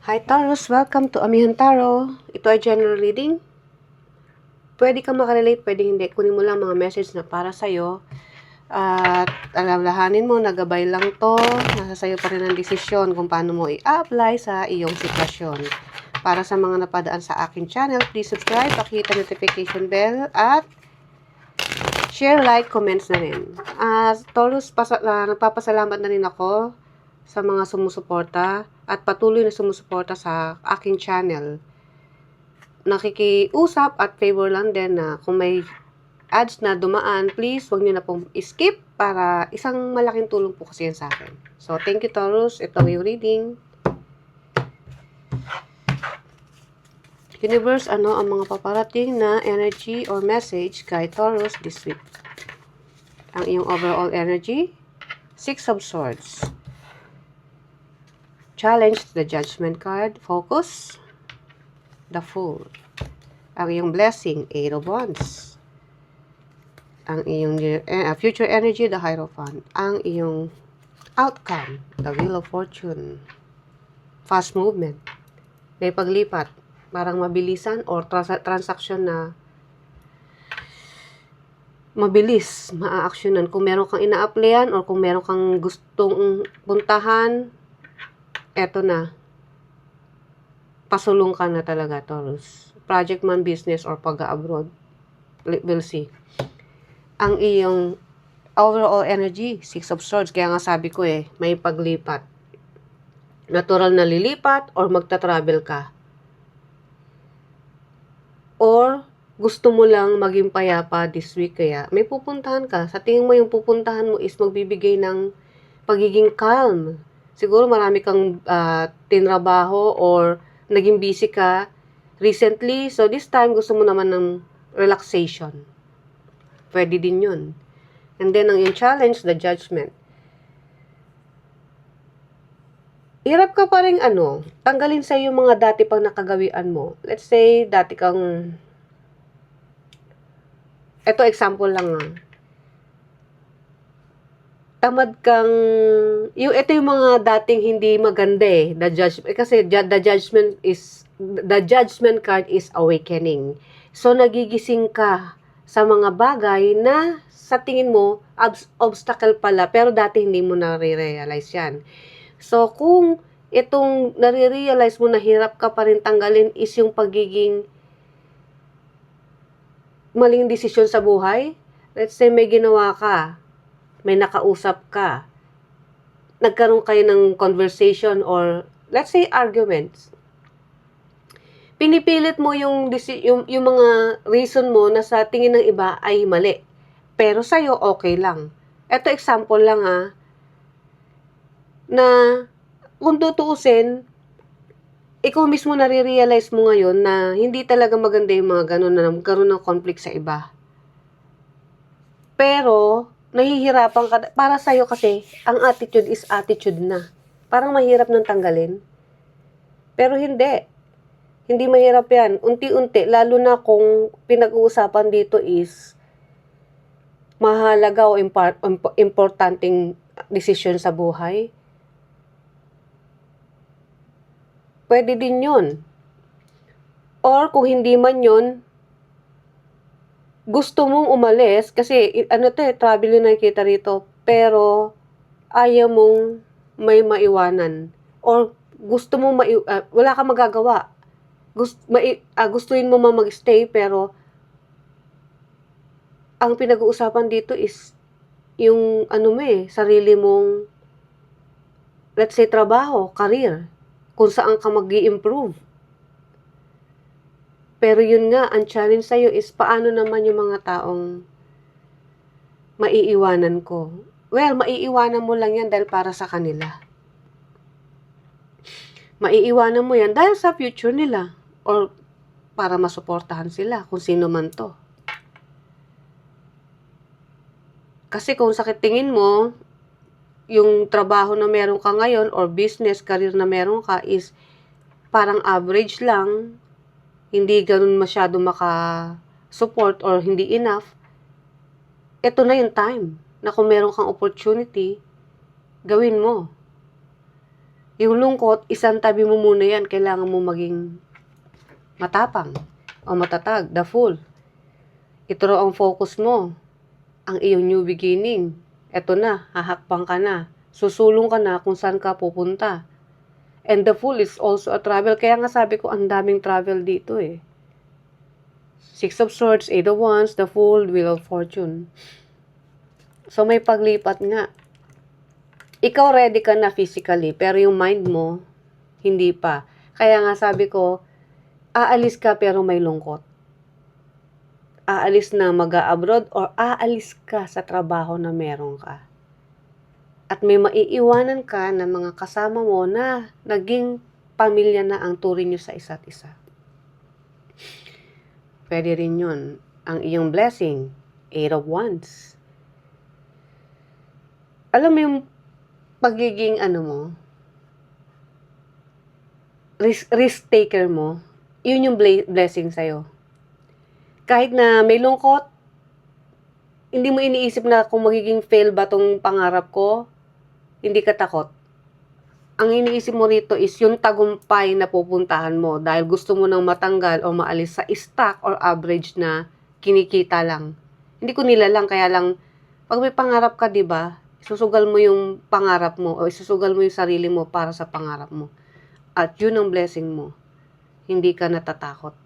Hi Taurus, welcome to Amihan Tarot. Ito ay general reading. Pwede kang makarelate, pwede hindi. Kunin mo lang mga message na para sa'yo. At alalahanin mo, nagabay lang to. Nasa sa'yo pa rin ang desisyon kung paano mo i-apply sa iyong sitwasyon. Para sa mga napadaan sa aking channel, please subscribe, pakita notification bell, at share, like, comments na rin. Taurus, nagpapasalamat na rin ako sa mga sumusuporta at patuloy na sumusuporta sa aking channel. Nakikiusap at favor lang din na kung may ads na dumaan, please wag nyo na pong skip para isang malaking tulong po kasi yan sa akin. So, thank you Taurus. Ito ang yung reading. Universe, ano ang mga paparating na energy or message kay Taurus this week? Ang iyong overall energy, 6 of Swords. Challenge to the Judgment card, focus, the Fool. Ang iyong blessing, 8 of Wands. Ang iyong future energy, the Hierophant. Ang iyong outcome, the Wheel of Fortune. Fast movement. May paglipat. Parang mabilisan or transaction na mabilis maa-actionan. Kung meron kang ina-applyan or kung meron kang gustong puntahan, eto na. Pasulong ka na talaga, Taurus. Project man, business, or pag-abroad. We'll see. Ang iyong overall energy, 6 of Swords. Kaya nga sabi ko may paglipat. Natural na lilipat or magta-travel ka. Or gusto mo lang maging payapa this week, kaya may pupuntahan ka. Sa tingin mo yung pupuntahan mo is magbibigay ng pagiging calm. Siguro marami kang tinrabaho or naging busy ka recently. So this time gusto mo naman ng relaxation. Pwede din yun. And then ang yung challenge, the Judgment. Hirap ka pa rin tanggalin sa yung mga dati pang nakagawian mo. Let's say, dati kang, eto example lang tamad kang, ito yung mga dating hindi maganda the judgment, kasi the judgment card is awakening. So, nagigising ka sa mga bagay na sa tingin mo, obstacle pala, pero dati hindi mo nare-realize yan. So, kung itong nare-realize mo na hirap ka pa rin tanggalin is yung pagiging maling desisyon sa buhay. Let's say may ginawa ka, may nakausap ka, nagkaroon kayo ng conversation or let's say arguments. Pinipilit mo yung mga reason mo na sa tingin ng iba ay mali. Pero sa'yo okay lang. Ito example lang na kung tutuusin, ikaw mismo nare-realize mo ngayon na hindi talaga maganda yung mga ganun na magkaroon ng conflict sa iba. Pero, nahihirapan ka, para sa'yo kasi, ang attitude is attitude na. Parang mahirap nang tanggalin. Pero hindi. Hindi mahirap yan. Unti-unti, lalo na kung pinag-uusapan dito is mahalaga o importanteng desisyon sa buhay. Pwede din yun. Or kung hindi man yun, gusto mong umalis, kasi travel yung nakikita rito, pero ayaw mong may maiwanan. Or gusto mong wala kang magagawa. Gustuin mo mag-stay, pero ang pinag-uusapan dito is yung sarili mong, let's say, trabaho, career, kung saan ka mag-i-improve. Pero yun nga, ang challenge sa'yo is paano naman yung mga taong maiiwanan ko. Well, maiiwanan mo lang yan dahil para sa kanila. Maiiwanan mo yan dahil sa future nila or para masuportahan sila kung sino man to. Kasi kung sakit tingin mo, yung trabaho na meron ka ngayon or business, career na meron ka is parang average lang, hindi ganun masyado maka-support or hindi enough, ito na yung time na kung meron kang opportunity, gawin mo. Yung lungkot, isang tabi mo muna yan. Kailangan mo maging matapang o matatag. The Fool. Ito raw ang focus mo. Ang iyong new beginning. Eto na, hahakbang ka na. Susulong ka na kung saan ka pupunta. And the Fool is also a travel. Kaya nga sabi ko, ang daming travel dito eh. Six of Swords, Eight of Wands, the Fool, Wheel of Fortune. So may paglipat nga. Ikaw ready ka na physically, pero yung mind mo, hindi pa. Kaya nga sabi ko, aalis ka pero may lungkot. Aalis na mag-a-abroad or aalis ka sa trabaho na meron ka. At may maiiwanan ka ng mga kasama mo na naging pamilya na ang turing nyo sa isa't isa. Pwede rin yun. Ang iyong blessing, Eight of Wands. Alam mo yung pagiging risk taker mo, yun yung blessing sa'yo. Kahit na may lungkot, hindi mo iniisip na kung magiging fail ba tong pangarap ko, hindi ka takot. Ang iniisip mo rito is yung tagumpay na pupuntahan mo dahil gusto mo nang matanggal o maalis sa stock or average na kinikita lang. Hindi ko nilalang, kaya lang, pag may pangarap ka, di ba, isusugal mo yung pangarap mo o isusugal mo yung sarili mo para sa pangarap mo. At yun ang blessing mo. Hindi ka natatakot.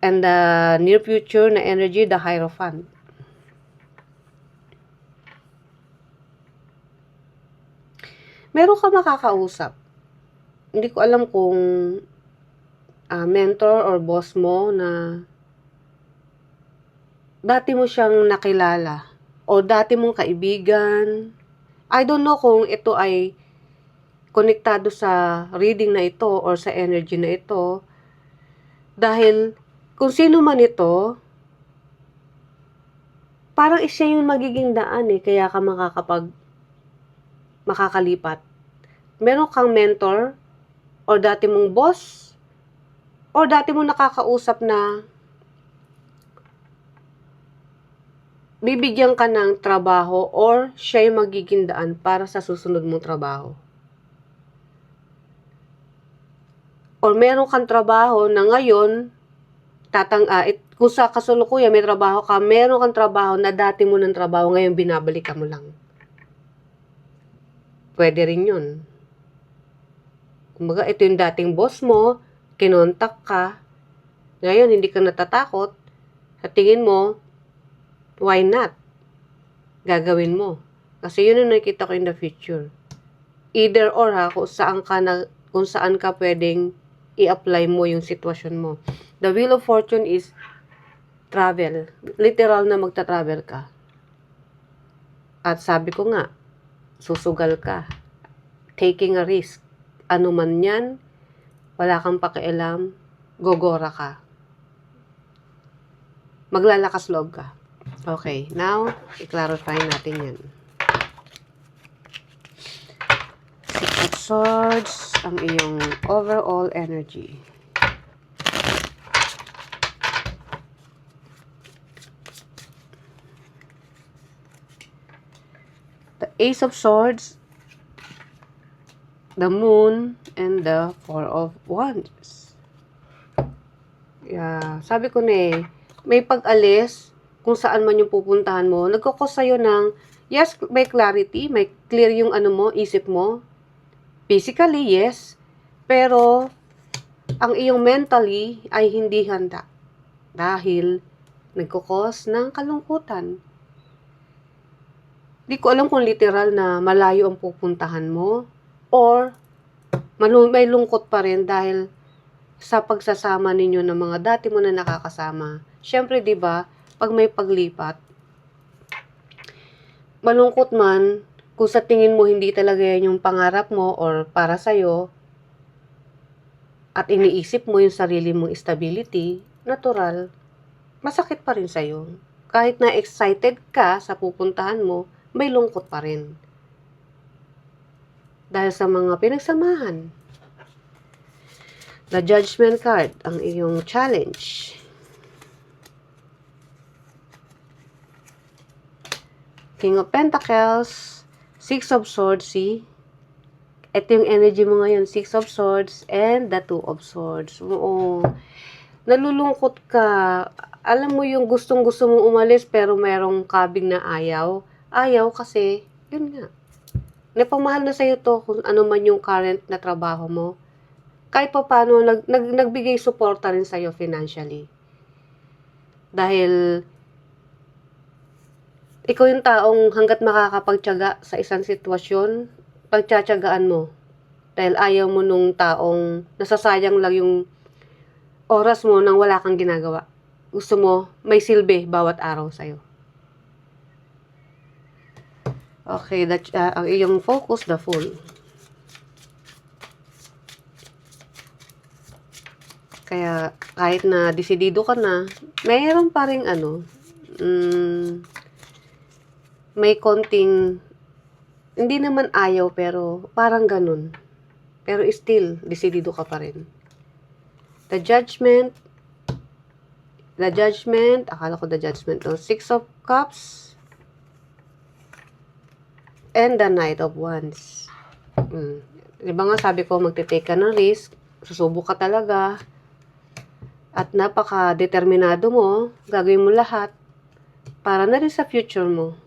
And the near future na energy, the Hierophant. Meron ka makakausap. Hindi ko alam kung mentor or boss mo na dati mo siyang nakilala o dati mong kaibigan. I don't know kung ito ay konektado sa reading na ito or sa energy na ito. Dahil kung sino man ito, parang siya yung magiging daan eh, kaya ka makakalipat. Meron kang mentor or dati mong boss or dati mong nakakausap na bibigyan ka ng trabaho or siya yung magiging daan para sa susunod mong trabaho. Or meron kang trabaho na ngayon, kung sa kasulukuyan may trabaho ka, meron kang trabaho na dati mo ng trabaho, ngayon binabalikan mo lang. Pwede rin yun. Kumbaga, ito yung dating boss mo, kinontak ka, ngayon hindi ka natatakot, sa tingin mo, why not? Gagawin mo. Kasi yun ang nakikita ko in the future. Either or kung saan ka pwedeng i-apply mo yung sitwasyon mo. The Wheel of Fortune is travel. Literal na magta-travel ka. At sabi ko nga, susugal ka. Taking a risk. Ano man yan, wala kang pakialam, gogora ka. Maglalakas loob ka. Okay, now, i-clarify natin yan. Six of Swords, ang iyong overall energy. The Ace of Swords, the Moon, and the Four of Wands. Yeah, sabi ko na eh, may pag-alis, kung saan man yung pupuntahan mo, nagkukos sa'yo ng, yes, may clarity, may clear yung isip mo. Physically, yes. Pero, ang iyong mentally ay hindi handa. Dahil, nagkukos ng kalungkutan. Di ko alam kung literal na malayo ang pupuntahan mo, or, may lungkot pa rin dahil sa pagsasama ninyo ng mga dati mo na nakakasama. Siyempre, di ba, pag may paglipat, malungkot man, kung sa tingin mo hindi talaga yan yung pangarap mo or para sa'yo, at iniisip mo yung sarili mong stability, natural, masakit pa rin sa'yo. Kahit na excited ka sa pupuntahan mo, may lungkot pa rin. Dahil sa mga pinagsamahan. The Judgment card, ang iyong challenge. King of Pentacles, Six of Swords, see? Ito yung energy mo ngayon, Six of Swords and the Two of Swords. Oo. Nalulungkot ka. Alam mo yung gustong-gusto mong umalis pero merong kabig na ayaw. Ayaw kasi, yun nga. Napamahal na sa'yo to kung ano man yung current na trabaho mo. Kahit pa paano, nagbigay suporta rin sa'yo financially. Dahil, ikaw yung taong hanggat makakapagtyaga sa isang sitwasyon, pagtsatsagaan mo. Dahil ayaw mo nung taong nasasayang lang yung oras mo nang wala kang ginagawa. Gusto mo, may silbi bawat araw sa'yo. Okay, ang iyong focus, the Fool. Kaya, kahit na desidido ka na, mayroon pa rin may konting, hindi naman ayaw, pero parang ganun. Pero still, desidido ka pa rin. The Judgment, akala ko the Judgment, no? Six of Cups, and the Knight of Wands. Diba nga sabi ko, magte-take ka ng risk, susubok ka talaga, at napaka-determinado mo, gagawin mo lahat, para na rin sa future mo.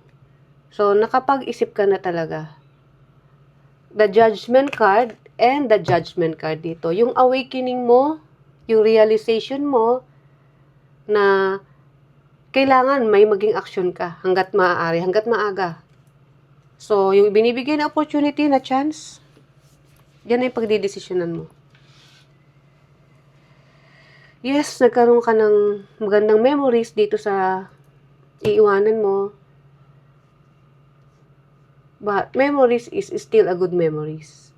So, nakapag-isip ka na talaga. The Judgment card, and the Judgment card dito. Yung awakening mo, yung realization mo, na kailangan may maging action ka, hanggat maaari, hanggat maaga. So, yung binibigay na opportunity na chance, yan ay pagdidesisyonan mo. Yes, nagkaroon ka ng magandang memories dito sa iiwanan mo. But memories is still a good memories.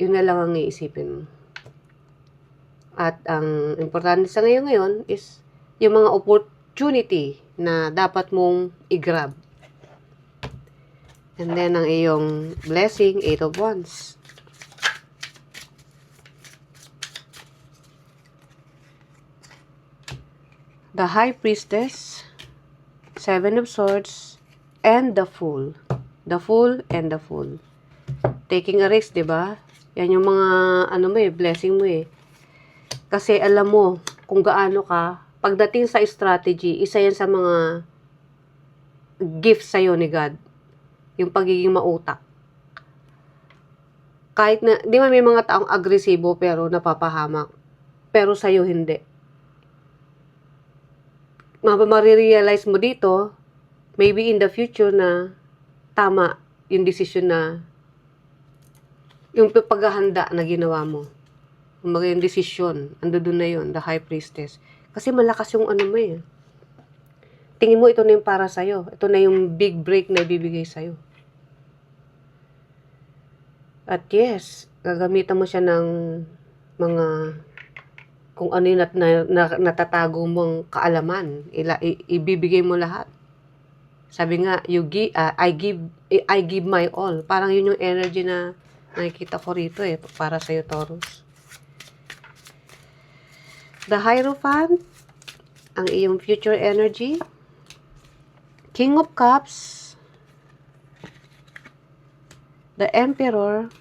Yun na lang ang iisipin mo. At ang importante sa ngayon is yung mga opportunity na dapat mong i-grab. And then, ang iyong blessing, Eight of Wands. The High Priestess, Seven of Swords, and the Fool. The Fool and the Fool. Taking a risk, diba? Yan yung mga, blessing mo eh. Kasi alam mo kung gaano ka, pagdating sa strategy, isa yan sa mga gift sa'yo ni God. Yung pagiging mautak. Kahit na, di ba may mga taong agresibo pero napapahamak. Pero sa'yo hindi. Marirealize mo dito, maybe in the future na tama yung decision na yung paghahanda na ginawa mo. Yung decision, ando doon na yun, the High Priestess. Kasi malakas yung mo eh. Tingin mo ito na yung para sa'yo. Ito na yung big break na ibibigay sa'yo. At yes, gagamitan mo siya ng mga kung ano yung natatago mong kaalaman, ibibigay mo lahat. Sabi nga, I give my all. Parang yun yung energy na nakikita ko rito eh, para sa'yo, Taurus. The Hierophant, ang iyong future energy. King of Cups, the Emperor,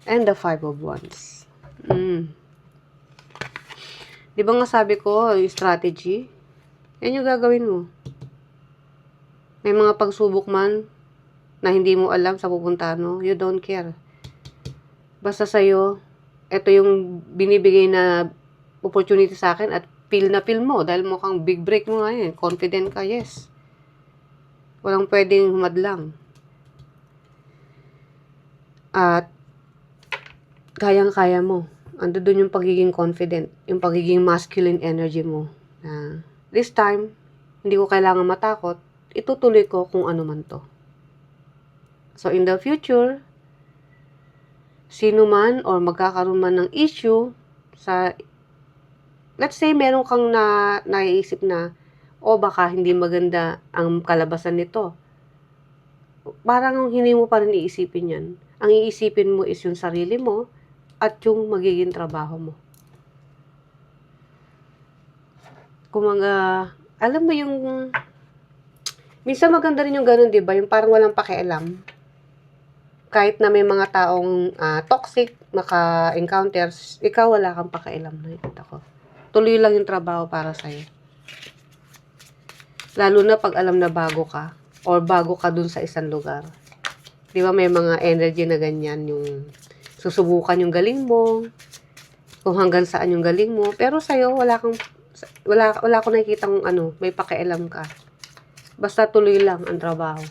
and the Five of Wands. Di ba nga sabi ko, yung strategy, yan yung gagawin mo. May mga pagsubok man na hindi mo alam sa pupuntahan mo, you don't care. Basta sa'yo, ito yung binibigay na opportunity sa akin at feel na feel mo dahil mukhang big break mo ngayon. Confident ka, yes. Walang pwedeng humadlang. At kayang-kaya mo. Ando dun yung pagiging confident, yung pagiging masculine energy mo. This time, hindi ko kailangan matakot, itutuloy ko kung ano man to. So, in the future, sino man or magkakaroon man ng issue sa, let's say, meron kang naiisip na, baka hindi maganda ang kalabasan nito. Parang hindi mo pa rin iisipin yan. Ang iisipin mo is yung sarili mo, at yung magiging trabaho mo. Kumaga, alam mo yung, minsan maganda rin yung ganun, diba? Yung parang walang pakialam. kahit na may mga taong toxic maka-encounters, ikaw wala kang pakialam, nakikita ko. Tuloy lang yung trabaho para sa'yo. Lalo na pag alam na bago ka or bago ka dun sa isang lugar. Di ba may mga energy na ganyan, yung susubukan yung galing mo, kung hanggang saan yung galing mo, pero sa'yo wala akong nakikitang may pakialam ka. Basta tuloy lang ang trabaho.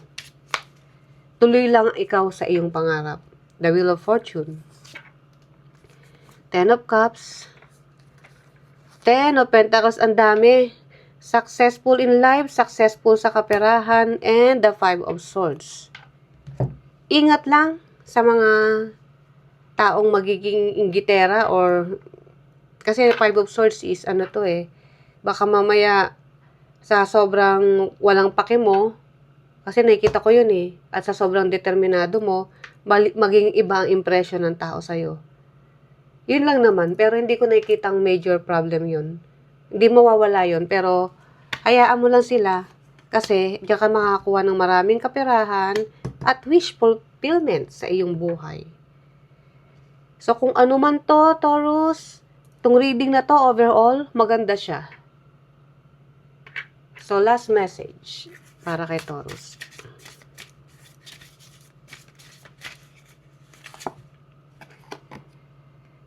Tuloy lang ikaw sa iyong pangarap. The Wheel of Fortune. 10 of Cups. 10 of Pentacles, ang dami. Successful in life, successful sa kaperahan, and the 5 of Swords. Ingat lang sa mga taong magiging inggitera or kasi 5 of Swords is baka mamaya sa sobrang walang pake mo, kasi nakikita ko yun at sa sobrang determinado mo, maging iba ang impression ng tao sa'yo. Yun lang naman, pero hindi ko nakikitang major problem yun. Hindi mawawala yun, pero hayaan mo lang sila kasi diyan ka makakakuha ng maraming kaperahan at wish fulfillment sa iyong buhay. So kung ano man to, Taurus, itong reading na to overall, maganda siya. So last message para kay Taurus.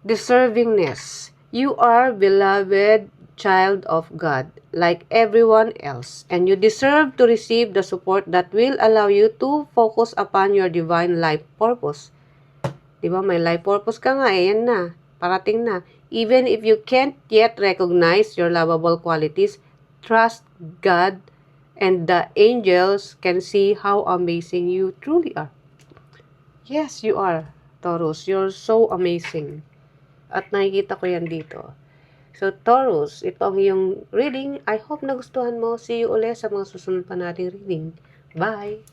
Deservingness. You are beloved child of God, like everyone else, and you deserve to receive the support that will allow you to focus upon your divine life purpose. Diba, may life purpose ka nga, yan na, parating na. Even if you can't yet recognize your lovable qualities, trust God and the angels can see how amazing you truly are. Yes, you are, Taurus. You're so amazing. At nakikita ko yan dito. So, Taurus, ito ang iyong reading. I hope nagustuhan mo. See you ulit sa mga susunod pa nating reading. Bye!